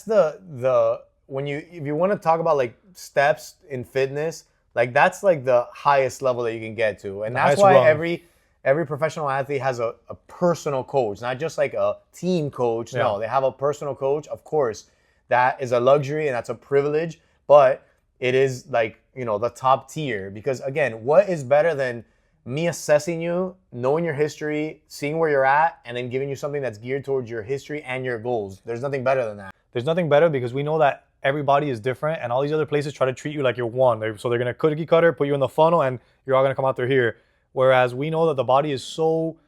the if you want to talk about, like, steps in fitness, like, that's like the highest level that you can get to. And that's why every professional athlete has a personal coach, not just like a team coach. Yeah. No, they have a personal coach. Of course, that is a luxury and that's a privilege, but it is, like, the top tier, because, again, what is better than me assessing you, knowing your history, seeing where you're at, and then giving you something that's geared towards your history and your goals? There's nothing better than that. There's nothing better, because we know that everybody is different, and all these other places try to treat you like you're one. So they're going to cookie cutter, put you in the funnel, and you're all going to come out through here. Whereas we know that the body is so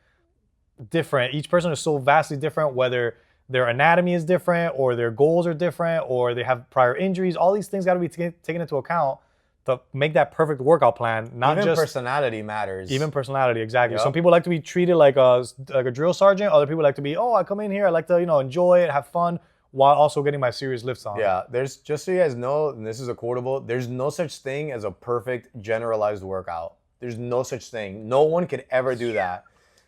different. Each person is so vastly different, whether their anatomy is different or their goals are different or they have prior injuries. All these things got to be taken into account to make that perfect workout plan. Not even just personality matters. Even personality, exactly. Yep. Some people like to be treated like a drill sergeant. Other people like to be, I come in here, I like to enjoy it, have fun, while also getting my serious lifts on. Yeah, there's, just so you guys know, and this is a quotable, there's no such thing as a perfect generalized workout. There's no such thing. No one could ever do that.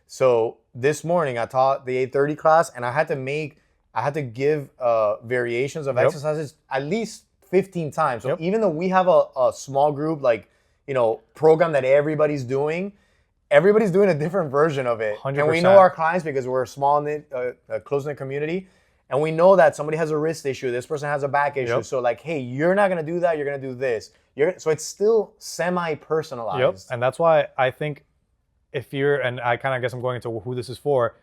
So this morning I taught the 8:30 class, and I had to give variations of exercises at least 15 times. So even though we have a small group, like, program that everybody's doing a different version of it. 100%. And we know our clients because we're a small knit, close-knit community. And we know that somebody has a wrist issue, this person has a back issue. So, like, hey, you're not going to do that, you're going to do this. So it's still semi-personalized. Yep, and that's why I think and I kind of guess I'm going into who this is for,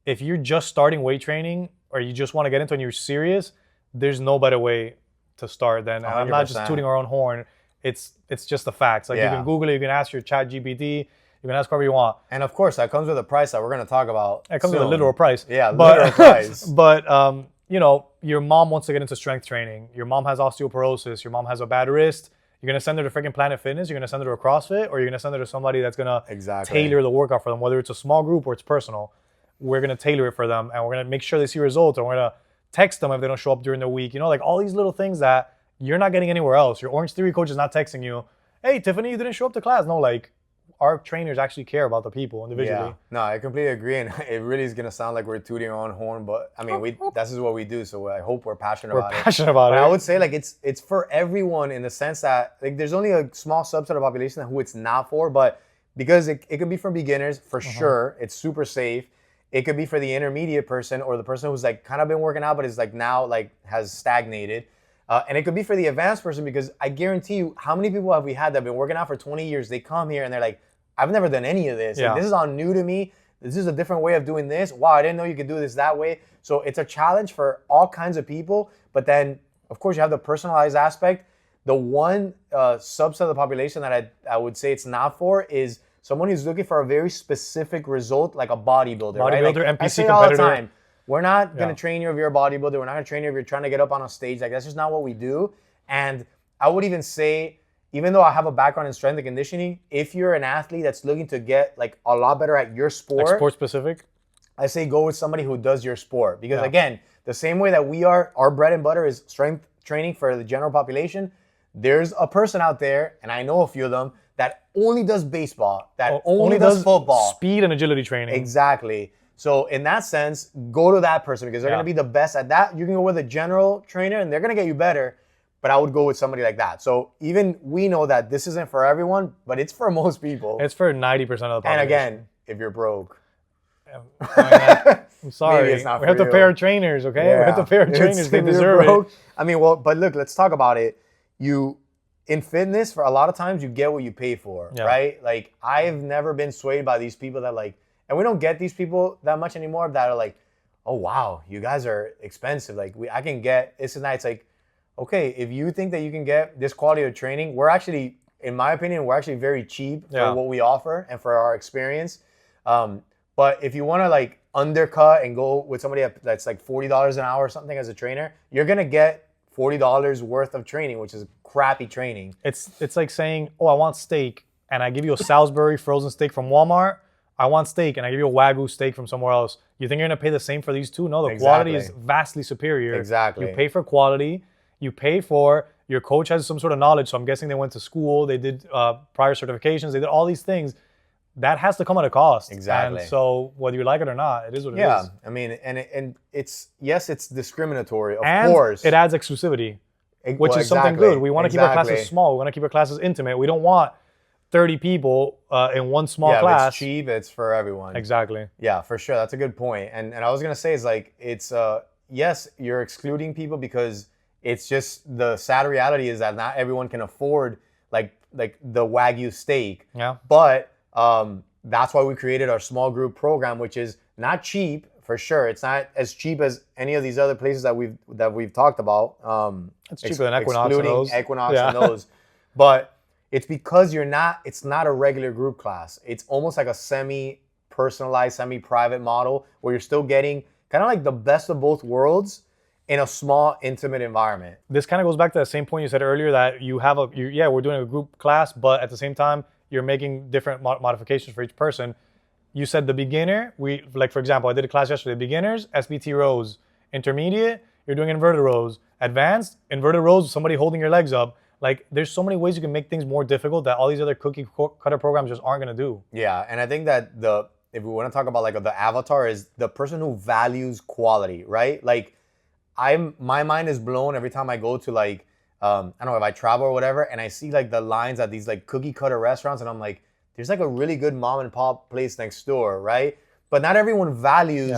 if you're just starting weight training or you just want to get into it and you're serious, there's no better way to start than, and I'm not just tooting our own horn, it's just the facts. Like, you can Google it, you can ask your chat GPT, you can ask whoever you want. And of course, that comes with a price that we're going to talk about. It comes with a literal price. Yeah, literal price. But, your mom wants to get into strength training. Your mom has osteoporosis. Your mom has a bad wrist. You're going to send her to freaking Planet Fitness. You're going to send her to a CrossFit, or you're going to send her to somebody that's going to tailor the workout for them, whether it's a small group or it's personal. We're going to tailor it for them, and we're going to make sure they see results, and we're going to text them if they don't show up during the week. Like, all these little things that you're not getting anywhere else. Your Orange Theory coach is not texting you, hey, Tiffany, you didn't show up to class. No, like, our trainers actually care about the people individually. Yeah, no, I completely agree, and it really is gonna sound like we're tooting our own horn, but I mean, this is what we do, so I hope we're passionate about it. But I would say, like, it's for everyone, in the sense that, like, there's only a small subset of the population who it's not for, but because it could be for beginners, for sure, it's super safe. It could be for the intermediate person, or the person who's, like, kind of been working out, but is, like, now, like, has stagnated. And it could be for the advanced person, because I guarantee you, how many people have we had that have been working out for 20 years? They come here and they're like, I've never done any of this. Like, this is all new to me. This is a different way of doing this. Wow, I didn't know you could do this that way. So it's a challenge for all kinds of people. But then, of course, you have the personalized aspect. The one subset of the population that I would say it's not for is someone who's looking for a very specific result, like a bodybuilder, right? Bodybuilder, Like, I NPC say all the competitor. time, we're not going to train you if you're a bodybuilder. We're not going to train you if you're trying to get up on a stage. Like, that's just not what we do. And I would even say, even though I have a background in strength and conditioning, if you're an athlete that's looking to get like a lot better at your sport, Like sport specific? I say go with somebody who does your sport. Because again, the same way that we are, our bread and butter is strength training for the general population, there's a person out there, and I know a few of them, that only does baseball, that only does football. Speed and agility training. Exactly. So in that sense, go to that person because they're going to be the best at that. You can go with a general trainer and they're going to get you better, but I would go with somebody like that. So even we know that this isn't for everyone, but it's for most people. It's for 90% of the population. And again, if you're broke. I'm sorry. Maybe it's not we have for to pay you. our trainers, okay? We have to pay our trainers. They If you're deserve broke. it. I mean, well, but look, let's talk about it. In fitness, for a lot of times, you get what you pay for, right? Like, I've never been swayed by these people that like, and we don't get these people that much anymore that are like, oh, wow, you guys are expensive. Like, I can get this and that. It's like, okay, if you think that you can get this quality of training, we're actually, in my opinion, we're actually very cheap for what we offer and for our experience. But if you want to like undercut and go with somebody that's like $40 an hour or something as a trainer, you're going to get $40 worth of training, which is crappy training. It's like saying, oh, I want steak, and I give you a Salisbury frozen steak from Walmart. I want steak, and I give you a Wagyu steak from somewhere else. You think you're going to pay the same for these two? No, the quality is vastly superior. Exactly. You pay for quality. You pay for, your coach has some sort of knowledge, so I'm guessing they went to school, they did prior certifications, they did all these things. That has to come at a cost. Exactly. And so whether you like it or not, it is what it is. Yeah, I mean, and it's, yes, it's discriminatory, of and course. it adds exclusivity, which is something good. We want to keep our classes small. We want to keep our classes intimate. We don't want 30 people in one small class. If it's cheap, it's for everyone. Exactly. Yeah, for sure. That's a good point. And I was going to say is like, it's, yes, you're excluding people because it's just the sad reality is that not everyone can afford like the Wagyu steak. Yeah. But that's why we created our small group program, which is not cheap for sure. It's not as cheap as any of these other places that we've talked about. It's cheaper than Equinox and those. Equinox and those. But it's because it's not a regular group class. It's almost like a semi-personalized, semi-private model where you're still getting kind of like the best of both worlds in a small, intimate environment. This kind of goes back to the same point you said earlier that we're doing a group class, but at the same time, you're making different modifications for each person. You said the beginner, for example, I did a class yesterday, beginners, SBT rows. Intermediate, you're doing inverted rows. Advanced, inverted rows, somebody holding your legs up. Like, there's so many ways you can make things more difficult that all these other cookie cutter programs just aren't going to do. Yeah, and I think that if we want to talk about like the avatar is the person who values quality, right? Like, my mind is blown every time I go to like, I don't know if I travel or whatever, and I see like the lines at these like cookie cutter restaurants, and I'm like, there's like a really good mom and pop place next door, right? But not everyone values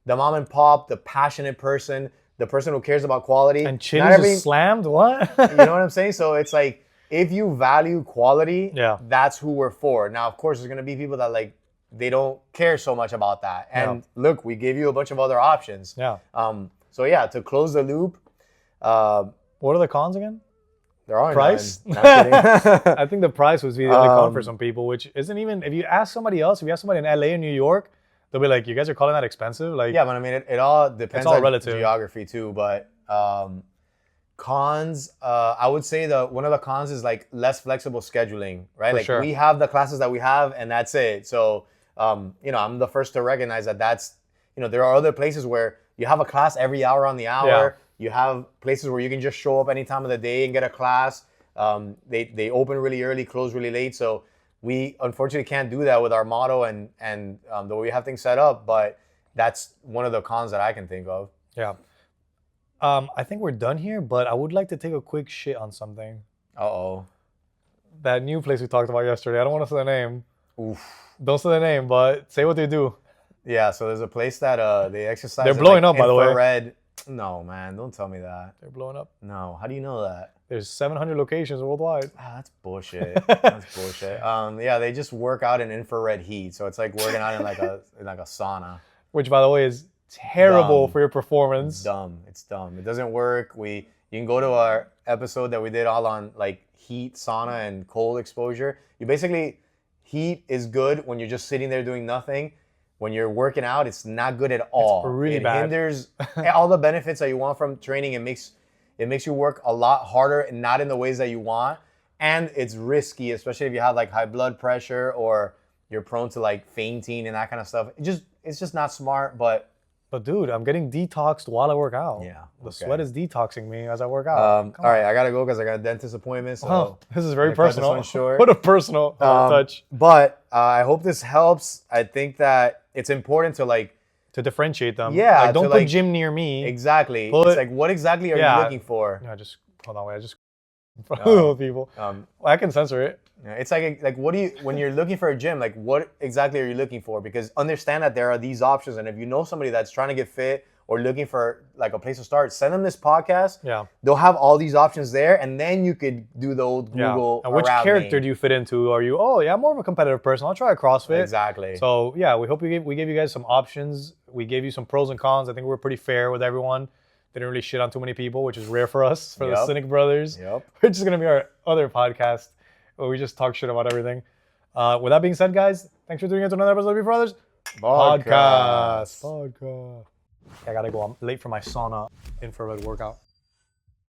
the mom and pop, the passionate person, the person who cares about quality. And Chili's is slammed? What? You know what I'm saying? So it's like, if you value quality, that's who we're for. Now, of course, there's going to be people that like, they don't care so much about that. And look, we gave you a bunch of other options. Yeah. So yeah, to close the loop. What are the cons again? There are price. Not kidding. I think the price was the only con for some people, which isn't even. If you ask somebody else, if you ask somebody in L.A. or New York, they'll be like, "You guys are calling that expensive?" Like, yeah, but I mean, it all depends on relative geography too. But cons, I would say one of the cons is like less flexible scheduling, right? Like we have the classes that we have, and that's it. So I'm the first to recognize that that's there are other places where you have a class every hour on the hour. Yeah. You have places where you can just show up any time of the day and get a class. They open really early, close really late. So we unfortunately can't do that with our model and the way we have things set up. But that's one of the cons that I can think of. Yeah. I think we're done here, but I would like to take a quick shit on something. Uh-oh. That new place we talked about yesterday. I don't want to say the name. Oof. Don't say the name, but say what they do. Yeah, so there's a place that they exercise. They're blowing up, by the way. Infrared. No, man, don't tell me that. They're blowing up. No, how do you know that? There's 700 locations worldwide. That's bullshit. That's bullshit. Yeah, they just work out in infrared heat, so it's like working out in like a sauna. Which, by the way, is terrible for your performance. It's dumb. It doesn't work. You can go to our episode that we did all on like heat, sauna, and cold exposure. You basically heat is good when you're just sitting there doing nothing. When you're working out, it's not good at all. It's really it bad. hinders all the benefits that you want from training. It makes you work a lot harder and not in the ways that you want. And it's risky, especially if you have like high blood pressure or you're prone to like fainting and that kind of stuff. It's just not smart, but dude, I'm getting detoxed while I work out. Yeah, The okay. sweat is detoxing me as I work out. all right, I gotta go because I got a dentist appointment. So Oh, this is very I'm gonna cut this personal. one short. What a personal touch. But I hope this helps. I think that it's important to like To differentiate them. Yeah, Like, don't to, put like- gym near me. exactly. Put- It's like what exactly are Yeah. you looking for? Yeah, just hold on, wait. I just in front of people. Well, I can censor it. It's like what do you when you're looking for a gym, like what exactly are you looking for? Because understand that there are these options, and if you know somebody that's trying to get fit or looking for like a place to start, send them this podcast. Yeah. They'll have all these options there, and then you could do the old Google. And which around character me. do you fit into? Are you? Oh, yeah, I'm more of a competitive person. I'll try a CrossFit. Exactly. So yeah, we hope we gave you guys some options. We gave you some pros and cons. I think we're pretty fair with everyone. Didn't really shit on too many people, which is rare for us, for the Yep. Cynic Brothers. Yep. Which is gonna be our other podcast where we just talk shit about everything. With that being said, guys, thanks for tuning in to another episode of Beef Brothers Podcast. I gotta go. I'm late for my sauna infrared workout.